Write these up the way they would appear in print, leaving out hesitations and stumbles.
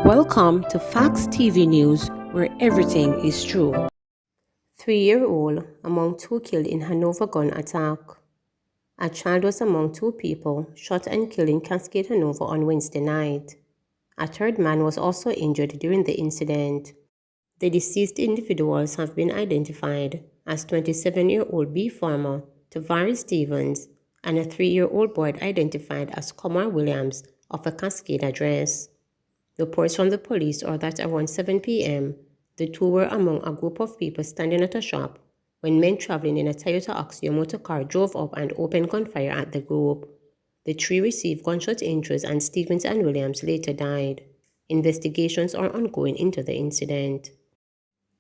Welcome to Facts TV News, where everything is true. 3-year-old among two killed in Hanover gun attack. A child was among two people shot and killed in Cascade, Hanover on Wednesday night. A third man was also injured during the incident. The deceased individuals have been identified as 27-year-old B farmer Tavares Stevens and a 3-year-old boy identified as Comar Williams of a Cascade address. Reports from the police are that around 7 p.m., the two were among a group of people standing at a shop when men traveling in a Toyota Axio motor car drove up and opened gunfire at the group. The three received gunshot injuries and Stevens and Williams later died. Investigations are ongoing into the incident.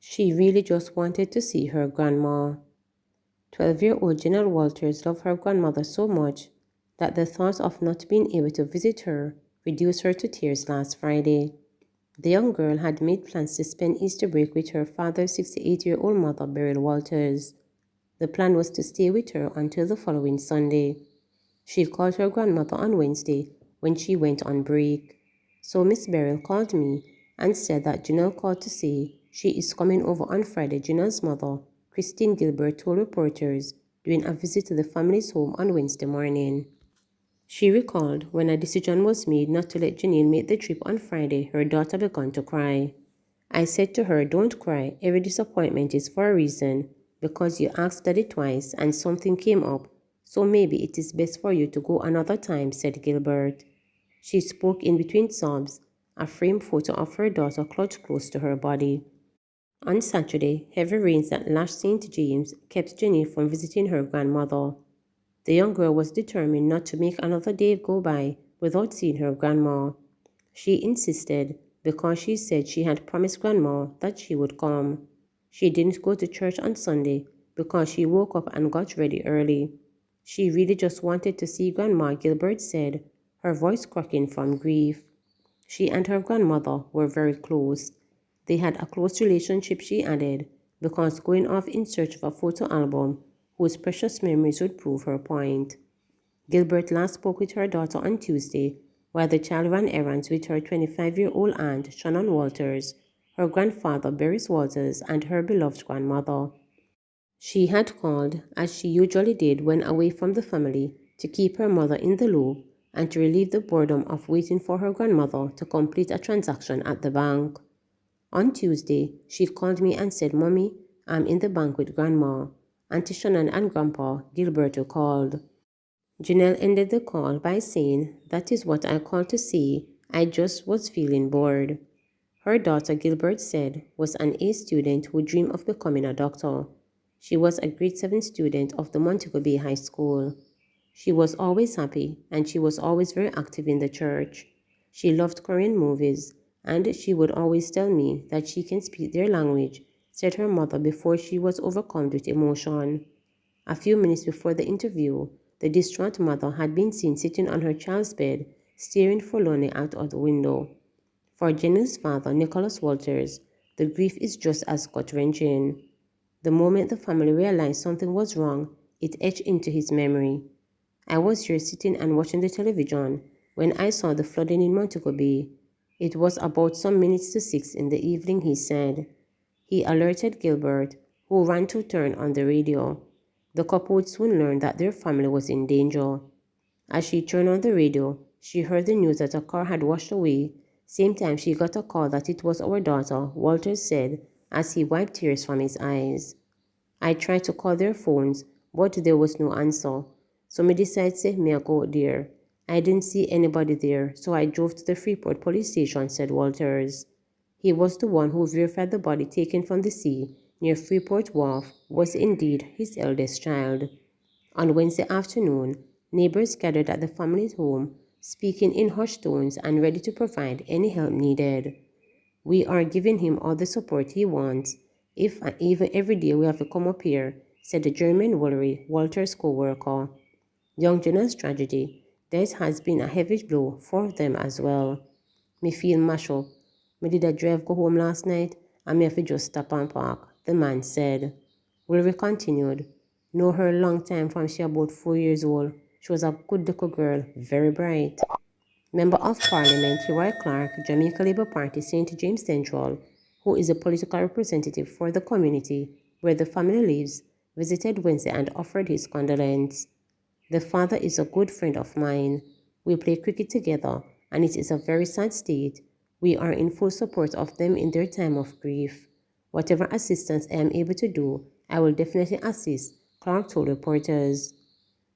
She really just wanted to see her grandma. 12-year-old Janelle Walters loved her grandmother so much that the thought of not being able to visit her reduced her to tears last Friday. The young girl had made plans to spend Easter break with her father's 68-year-old mother, Beryl Walters. The plan was to stay with her until the following Sunday. She called her grandmother on Wednesday when she went on break. So Miss Beryl called me and said that Janelle called to say she is coming over on Friday. Janelle's mother, Christine Gilbert, told reporters during a visit to the family's home on Wednesday morning. She recalled when a decision was made not to let Janelle make the trip on Friday, her daughter began to cry. I said to her, "Don't cry, every disappointment is for a reason, because you asked Daddy twice and something came up, so maybe it is best for you to go another time," said Gilbert. She spoke in between sobs, a framed photo of her daughter clutched close to her body. On Saturday, heavy rains that lashed St. James kept Janelle from visiting her grandmother. The young girl was determined not to make another day go by without seeing her grandma. She insisted because she said she had promised Grandma that she would come. She didn't go to church on Sunday because she woke up and got ready early. She really just wanted to see Grandma, Gilbert said, her voice cracking from grief. She and her grandmother were very close. They had a close relationship, she added, because going off in search of a photo album whose precious memories would prove her point. Gilbert last spoke with her daughter on Tuesday, while the child ran errands with her 25-year-old aunt, Shannon Walters, her grandfather, Beres Walters, and her beloved grandmother. She had called, as she usually did when away from the family, to keep her mother in the loop and to relieve the boredom of waiting for her grandmother to complete a transaction at the bank. On Tuesday, she called me and said, "Mommy, I'm in the bank with Grandma." Auntie Shannon and Grandpa Gilberto called. Janelle ended the call by saying, "That is what I called to see. I just was feeling bored." Her daughter, Gilbert said, was an A student who dreamed of becoming a doctor. She was a grade 7 student of the Montego Bay High School. She was always happy and she was always very active in the church. She loved Korean movies and she would always tell me that she can speak their language, said her mother before she was overcome with emotion. A few minutes before the interview, the distraught mother had been seen sitting on her child's bed, staring forlornly out of the window. For Jenny's father, Nicholas Walters, the grief is just as gut-wrenching. The moment the family realized something was wrong, it etched into his memory. "I was here sitting and watching the television when I saw the flooding in Montego Bay. It was about some minutes to 6 in the evening," he said. He alerted Gilbert, who ran to turn on the radio. The couple would soon learn that their family was in danger. As she turned on the radio, she heard the news that a car had washed away. Same time she got a call that it was our daughter, Walters said, as he wiped tears from his eyes. "I tried to call their phones, but there was no answer. So me decided say me go there. I didn't see anybody there, so I drove to the Freeport police station," said Walters. He was the one who verified the body taken from the sea near Freeport Wharf was indeed his eldest child. On Wednesday afternoon, neighbors gathered at the family's home, speaking in hushed tones and ready to provide any help needed. "We are giving him all the support he wants. If even every day we have to come up here," said the German Woolery, Walter's co-worker. Young Jenna's tragedy, this has been a heavy blow for them as well. "Me feel mash up. Me did a drive go home last night and me have to just stop and park," the man said. Woolery continued, "Know her a long time from she about 4 years old. She was a good little girl, very bright." Member of Parliament Roy Clark, Jamaica Labour Party St. James Central, who is a political representative for the community where the family lives, visited Wednesday and offered his condolence. The father is a good friend of mine. We play cricket together, and it is a very sad state. We are in full support of them in their time of grief. Whatever assistance I am able to do, I will definitely assist, Clark told reporters.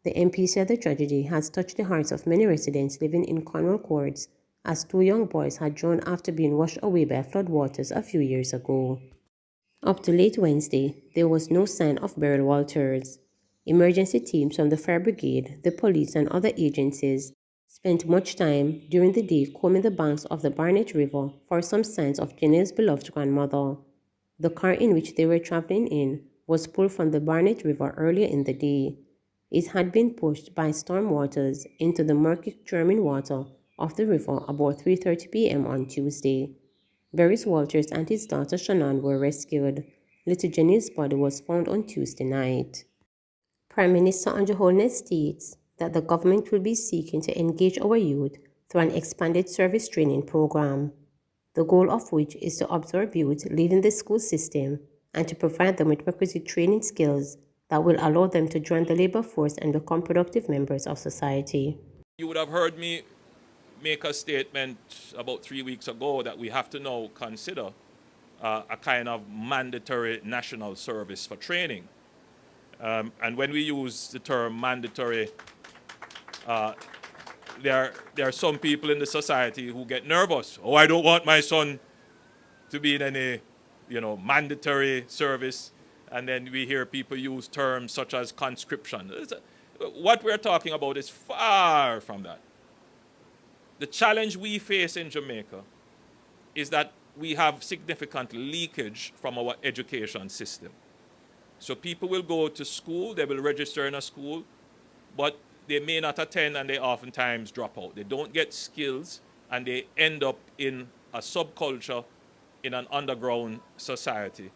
The MP said the tragedy has touched the hearts of many residents living in Cornwall Courts, as two young boys had drowned after being washed away by floodwaters a few years ago. Up to late Wednesday, there was no sign of Beryl Walters. Emergency teams from the fire brigade, the police, and other agencies spent much time during the day combing the banks of the Barnett River for some signs of Janelle's beloved grandmother. The car in which they were traveling in was pulled from the Barnett River earlier in the day. It had been pushed by storm waters into the murky churning water of the river about 3:30 p.m. on Tuesday. Barris Walters and his daughter Shannon were rescued. Little Jenny's body was found on Tuesday night. Prime Minister Andrew Holness states that the government will be seeking to engage our youth through an expanded service training program, the goal of which is to absorb youth leaving the school system and to provide them with requisite training skills that will allow them to join the labor force and become productive members of society. You would have heard me make a statement about 3 weeks ago that we have to now consider a kind of mandatory national service for training. And when we use the term mandatory, there are some people in the society who get nervous. Oh, I don't want my son to be in any, mandatory service. And then we hear people use terms such as conscription. What we're talking about is far from that. The challenge we face in Jamaica is that we have significant leakage from our education system. So people will go to school, they will register in a school, but they may not attend and they oftentimes drop out. They don't get skills and they end up in a subculture in an underground society.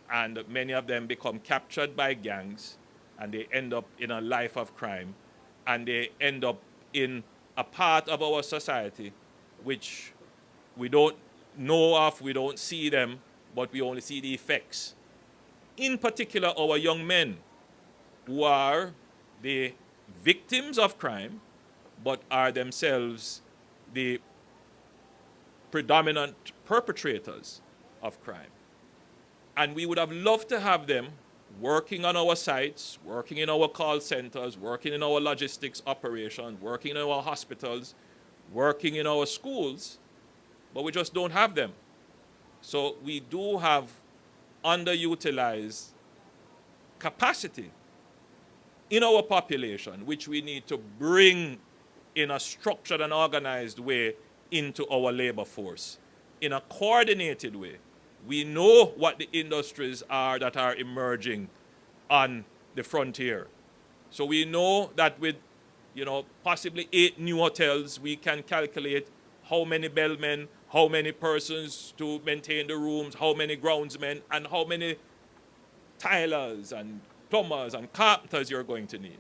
And many of them become captured by gangs and they end up in a life of crime and they end up in a part of our society which we don't know of, we don't see them, but we only see the effects. In particular, our young men who are the victims of crime, but are themselves the predominant perpetrators of crime. And we would have loved to have them working on our sites, working in our call centers, working in our logistics operations, working in our hospitals, working in our schools, but we just don't have them. So we do have underutilized capacity in our population, which we need to bring in a structured and organized way into our labor force, in a coordinated way. We know what the industries are that are emerging on the frontier. So we know that with, possibly 8 new hotels, we can calculate how many bellmen, how many persons to maintain the rooms, how many groundsmen, and how many tilers and plumbers and carpenters you're going to need.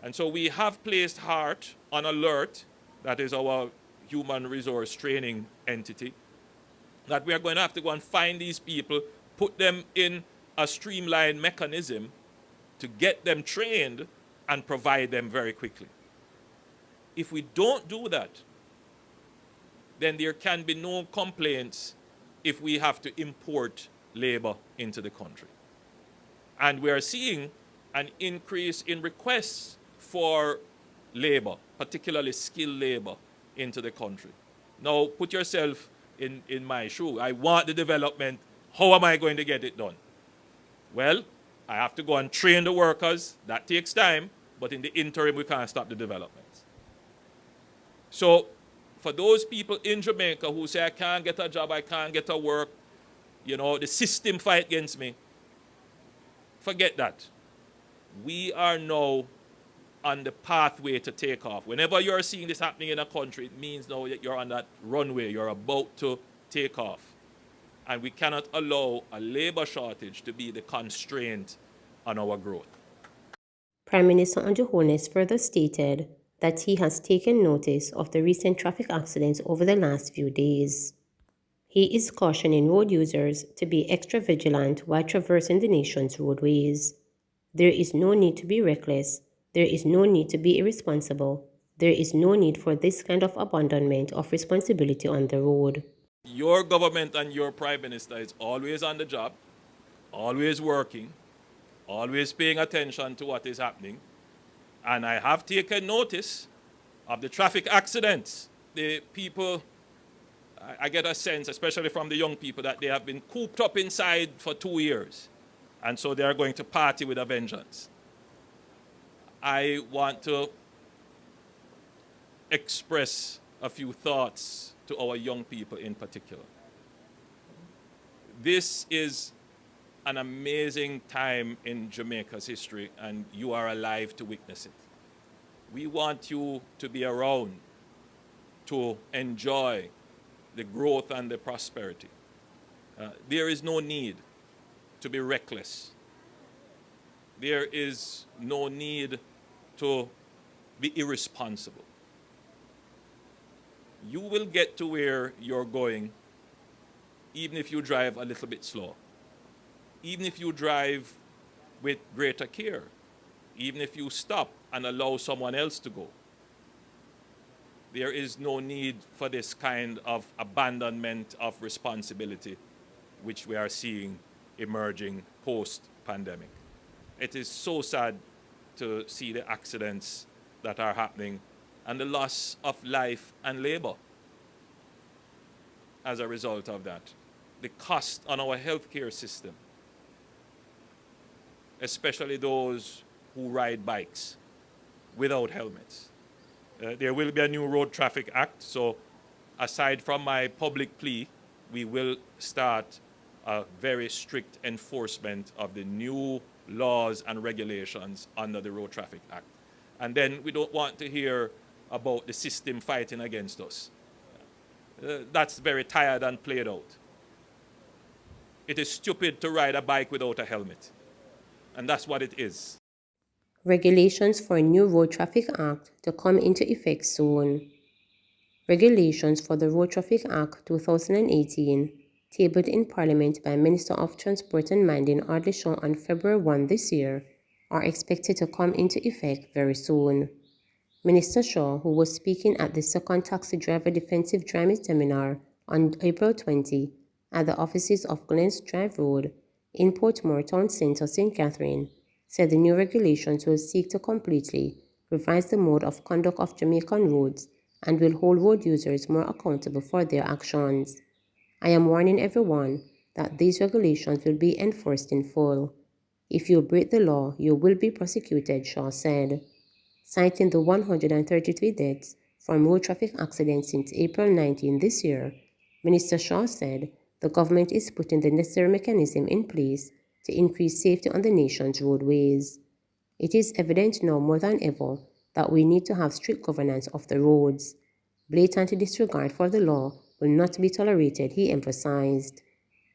And so we have placed HEART on alert, that is our human resource training entity, that we are going to have to go and find these people, put them in a streamlined mechanism to get them trained and provide them very quickly. If we don't do that, then there can be no complaints if we have to import labor into the country. And we are seeing an increase in requests for labor, particularly skilled labor, into the country. Now, put yourself in my shoe. I want the development. How am I going to get it done? Well, I have to go and train the workers. That takes time, but in the interim, we can't stop the developments. So, for those people in Jamaica who say, I can't get a job, I can't get a work, the system fight against me, forget that. We are now on the pathway to take off. Whenever you're seeing this happening in a country, it means now that you're on that runway, you're about to take off. And we cannot allow a labor shortage to be the constraint on our growth. Prime Minister Andrew Holness further stated that he has taken notice of the recent traffic accidents over the last few days. He is cautioning road users to be extra vigilant while traversing the nation's roadways. There is no need to be reckless. There is no need to be irresponsible. There is no need for this kind of abandonment of responsibility on the road. Your government and your prime minister is always on the job, always working, always paying attention to what is happening. And I have taken notice of the traffic accidents. The people, I get a sense, especially from the young people, that they have been cooped up inside for 2 years. And so they are going to party with a vengeance. I want to express a few thoughts to our young people in particular. This is an amazing time in Jamaica's history, and you are alive to witness it. We want you to be around to enjoy the growth and the prosperity. There is no need to be reckless. There is no need to be irresponsible. You will get to where you're going even if you drive a little bit slow, even if you drive with greater care, even if you stop and allow someone else to go. There is no need for this kind of abandonment of responsibility which we are seeing emerging post-pandemic. It is so sad to see the accidents that are happening and the loss of life and labor as a result of that. The cost on our healthcare system, especially those who ride bikes without helmets. There will be a new Road Traffic Act, so aside from my public plea, we will start a very strict enforcement of the new laws and regulations under the Road Traffic Act. And then we don't want to hear about the system fighting against us. That's very tired and played out. It is stupid to ride a bike without a helmet. And that's what it is. Regulations for a new Road Traffic Act to come into effect soon. Regulations for the Road Traffic Act 2018, tabled in Parliament by Minister of Transport and Mining Audley Shaw on February 1 this year, are expected to come into effect very soon. Minister Shaw, who was speaking at the second Taxi Driver Defensive Driving Seminar on April 20 at the offices of Glens Drive Road in Portmore Town Centre, St. Catherine, said the new regulations will seek to completely revise the mode of conduct of Jamaican roads and will hold road users more accountable for their actions. I am warning everyone that these regulations will be enforced in full. If you break the law, you will be prosecuted, Shaw said. Citing the 133 deaths from road traffic accidents since April 19 this year, Minister Shaw said the government is putting the necessary mechanism in place to increase safety on the nation's roadways. It is evident now more than ever that we need to have strict governance of the roads. Blatant disregard for the law will not be tolerated, he emphasized.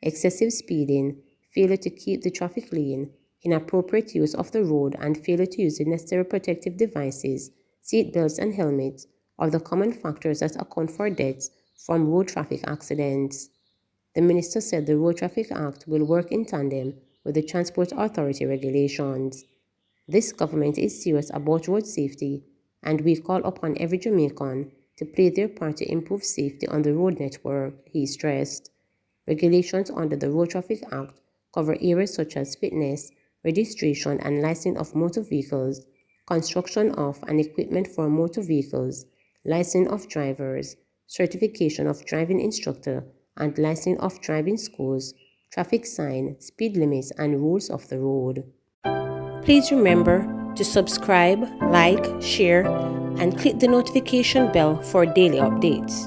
Excessive speeding, failure to keep the traffic lane, inappropriate use of the road, and failure to use the necessary protective devices, seatbelts and helmets are the common factors that account for deaths from road traffic accidents. The minister said the Road Traffic Act will work in tandem with the Transport Authority regulations. This government is serious about road safety, and we call upon every Jamaican to play their part to improve safety on the road network, he stressed. Regulations under the Road Traffic Act cover areas such as fitness, registration and licensing of motor vehicles, construction of and equipment for motor vehicles, licensing of drivers, certification of driving instructor, and licensing of driving schools, traffic sign, speed limits, and rules of the road. Please remember to subscribe, like, share, and click the notification bell for daily updates.